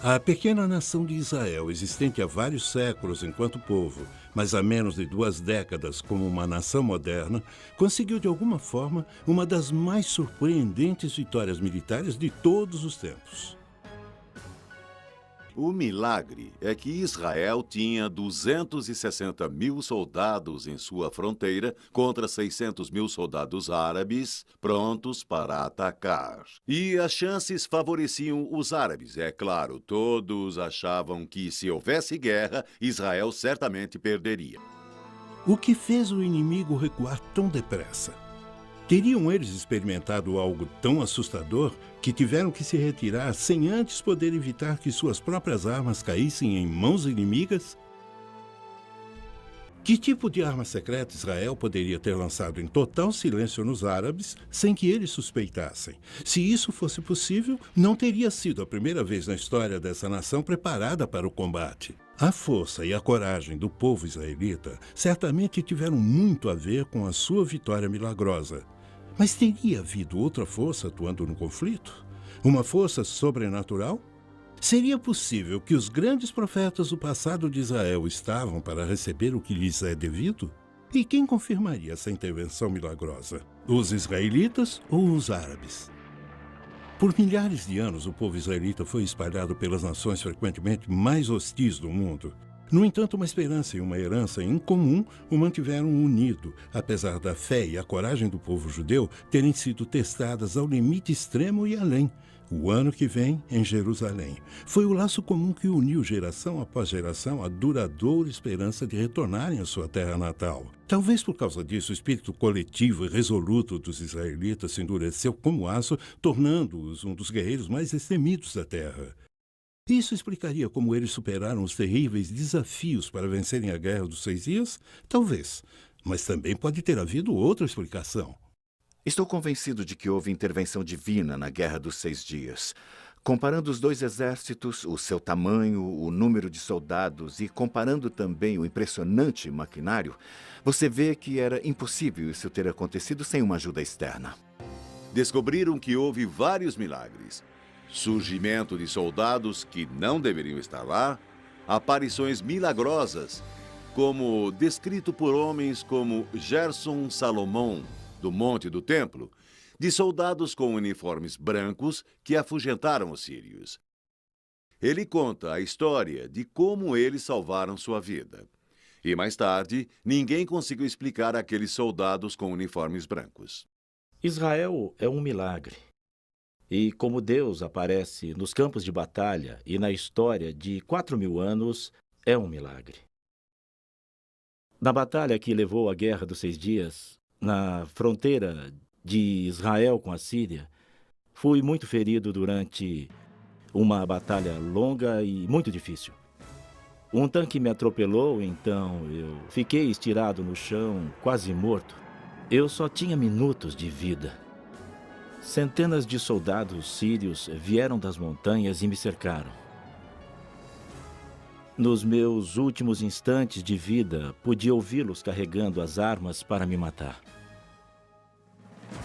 A pequena nação de Israel, existente há vários séculos enquanto povo, mas há menos de 2 décadas como uma nação moderna, conseguiu de alguma forma uma das mais surpreendentes vitórias militares de todos os tempos. O milagre é que Israel tinha 260 mil soldados em sua fronteira contra 600 mil soldados árabes prontos para atacar. E as chances favoreciam os árabes, é claro. Todos achavam que, se houvesse guerra, Israel certamente perderia. O que fez o inimigo recuar tão depressa? Teriam eles experimentado algo tão assustador que tiveram que se retirar sem antes poder evitar que suas próprias armas caíssem em mãos inimigas? Que tipo de arma secreta Israel poderia ter lançado em total silêncio nos árabes sem que eles suspeitassem? Se isso fosse possível, não teria sido a primeira vez na história dessa nação preparada para o combate. A força e a coragem do povo israelita certamente tiveram muito a ver com a sua vitória milagrosa. Mas teria havido outra força atuando no conflito? Uma força sobrenatural? Seria possível que os grandes profetas do passado de Israel estavam para receber o que lhes é devido? E quem confirmaria essa intervenção milagrosa? Os israelitas ou os árabes? Por milhares de anos, o povo israelita foi espalhado pelas nações frequentemente mais hostis do mundo. No entanto, uma esperança e uma herança em comum o mantiveram unido, apesar da fé e a coragem do povo judeu terem sido testadas ao limite extremo e além. O ano que vem, em Jerusalém. Foi o laço comum que uniu geração após geração a duradoura esperança de retornarem à sua terra natal. Talvez por causa disso, o espírito coletivo e resoluto dos israelitas se endureceu como aço, tornando-os um dos guerreiros mais destemidos da terra. Isso explicaria como eles superaram os terríveis desafios para vencerem a Guerra dos 6 Dias? Talvez. Mas também pode ter havido outra explicação. Estou convencido de que houve intervenção divina na Guerra dos 6 Dias. Comparando os dois exércitos, o seu tamanho, o número de soldados e comparando também o impressionante maquinário, você vê que era impossível isso ter acontecido sem uma ajuda externa. Descobriram que houve vários milagres. Surgimento de soldados que não deveriam estar lá, aparições milagrosas, como descrito por homens como Gerson Salomão, do Monte do Templo, de soldados com uniformes brancos que afugentaram os sírios. Ele conta a história de como eles salvaram sua vida. E mais tarde, ninguém conseguiu explicar aqueles soldados com uniformes brancos. Israel é um milagre. E como Deus aparece nos campos de batalha e na história de 4.000 anos, é um milagre. Na batalha que levou à Guerra dos 6 Dias, na fronteira de Israel com a Síria, fui muito ferido durante uma batalha longa e muito difícil. Um tanque me atropelou, então eu fiquei estirado no chão, quase morto. Eu só tinha minutos de vida. Centenas de soldados sírios vieram das montanhas e me cercaram. Nos meus últimos instantes de vida, podia ouvi-los carregando as armas para me matar.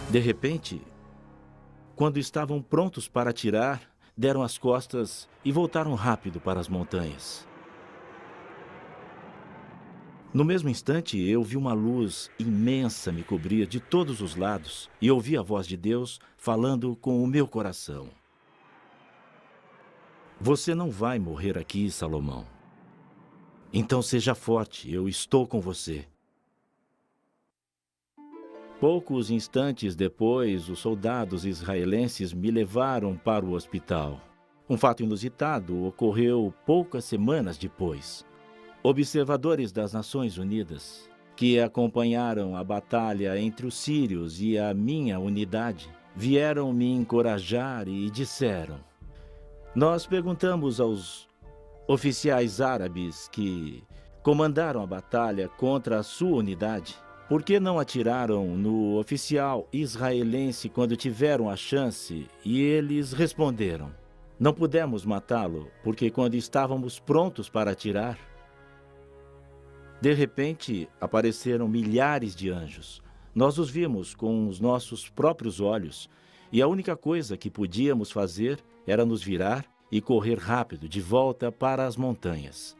De repente, quando estavam prontos para atirar, deram as costas e voltaram rápido para as montanhas. No mesmo instante, eu vi uma luz imensa me cobrir de todos os lados e ouvi a voz de Deus falando com o meu coração. Você não vai morrer aqui, Salomão. Então seja forte, eu estou com você. Poucos instantes depois, os soldados israelenses me levaram para o hospital. Um fato inusitado ocorreu poucas semanas depois. Observadores das Nações Unidas, que acompanharam a batalha entre os sírios e a minha unidade, vieram me encorajar e disseram: nós perguntamos aos oficiais árabes que comandaram a batalha contra a sua unidade, por que não atiraram no oficial israelense quando tiveram a chance? E eles responderam: não pudemos matá-lo, porque quando estávamos prontos para atirar, de repente, apareceram milhares de anjos. Nós os vimos com os nossos próprios olhos, e a única coisa que podíamos fazer era nos virar e correr rápido de volta para as montanhas.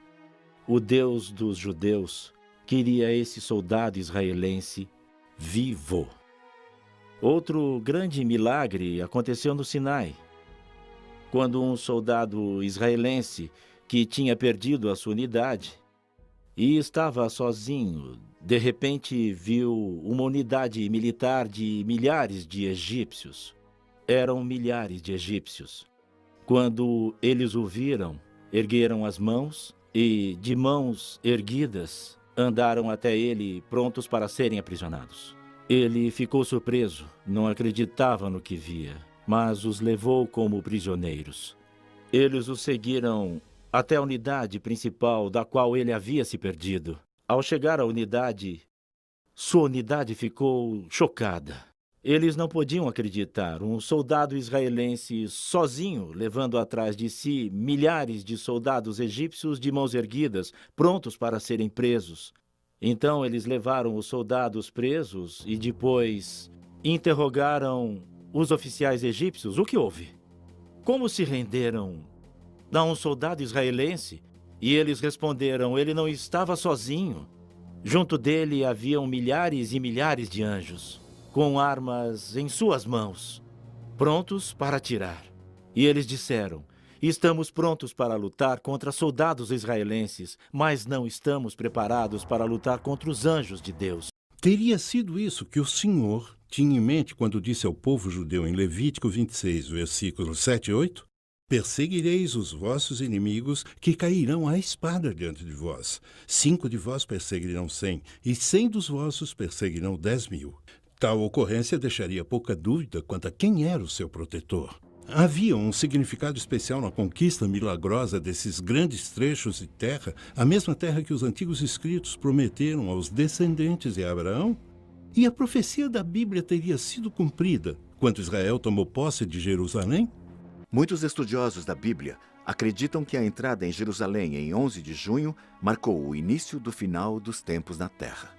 O Deus dos judeus queria esse soldado israelense vivo. Outro grande milagre aconteceu no Sinai, quando um soldado israelense que tinha perdido a sua unidade e estava sozinho, de repente viu uma unidade militar de milhares de egípcios. Eram milhares de egípcios. Quando eles o viram, ergueram as mãos e, de mãos erguidas, andaram até ele, prontos para serem aprisionados. Ele ficou surpreso, não acreditava no que via, mas os levou como prisioneiros. Eles o seguiram até a unidade principal da qual ele havia se perdido. Ao chegar à unidade, sua unidade ficou chocada. Eles não podiam acreditar. Um soldado israelense sozinho, levando atrás de si milhares de soldados egípcios de mãos erguidas, prontos para serem presos. Então eles levaram os soldados presos e depois interrogaram os oficiais egípcios. O que houve? Como se renderam a um soldado israelense? E eles responderam: ele não estava sozinho. Junto dele haviam milhares e milhares de anjos, com armas em suas mãos, prontos para atirar. E eles disseram: estamos prontos para lutar contra soldados israelenses, mas não estamos preparados para lutar contra os anjos de Deus. Teria sido isso que o Senhor tinha em mente quando disse ao povo judeu em Levítico 26, versículos 7 e 8? Perseguireis os vossos inimigos, que cairão à espada diante de vós. 5 de vós perseguirão 100, e 100 dos vossos perseguirão 10.000. Tal ocorrência deixaria pouca dúvida quanto a quem era o seu protetor. Havia um significado especial na conquista milagrosa desses grandes trechos de terra, a mesma terra que os antigos escritos prometeram aos descendentes de Abraão? E a profecia da Bíblia teria sido cumprida quando Israel tomou posse de Jerusalém? Muitos estudiosos da Bíblia acreditam que a entrada em Jerusalém em 11 de junho marcou o início do final dos tempos na Terra.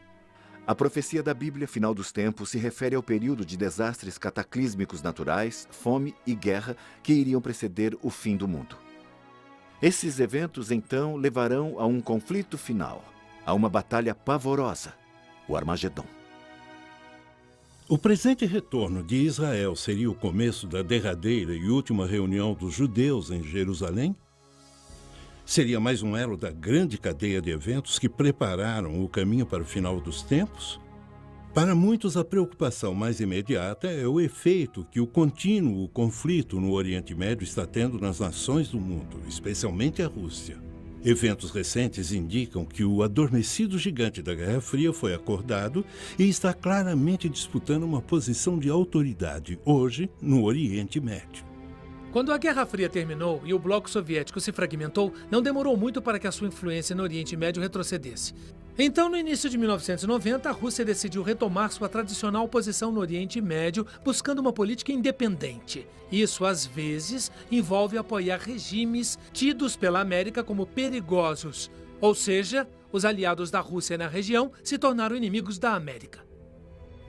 A profecia da Bíblia, final dos tempos, se refere ao período de desastres cataclísmicos naturais, fome e guerra que iriam preceder o fim do mundo. Esses eventos, então, levarão a um conflito final, a uma batalha pavorosa, o Armagedon. O presente retorno de Israel seria o começo da derradeira e última reunião dos judeus em Jerusalém? Seria mais um elo da grande cadeia de eventos que prepararam o caminho para o final dos tempos? Para muitos, a preocupação mais imediata é o efeito que o contínuo conflito no Oriente Médio está tendo nas nações do mundo, especialmente a Rússia. Eventos recentes indicam que o adormecido gigante da Guerra Fria foi acordado e está claramente disputando uma posição de autoridade hoje no Oriente Médio. Quando a Guerra Fria terminou e o bloco soviético se fragmentou, não demorou muito para que a sua influência no Oriente Médio retrocedesse. Então, no início de 1990, a Rússia decidiu retomar sua tradicional posição no Oriente Médio, buscando uma política independente. Isso, às vezes, envolve apoiar regimes tidos pela América como perigosos. Ou seja, os aliados da Rússia na região se tornaram inimigos da América.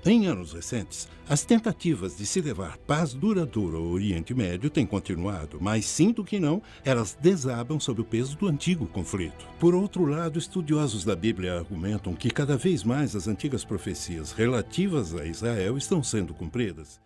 Em anos recentes, as tentativas de se levar paz duradoura ao Oriente Médio têm continuado, mas sim do que não, elas desabam sob o peso do antigo conflito. Por outro lado, estudiosos da Bíblia argumentam que cada vez mais as antigas profecias relativas a Israel estão sendo cumpridas.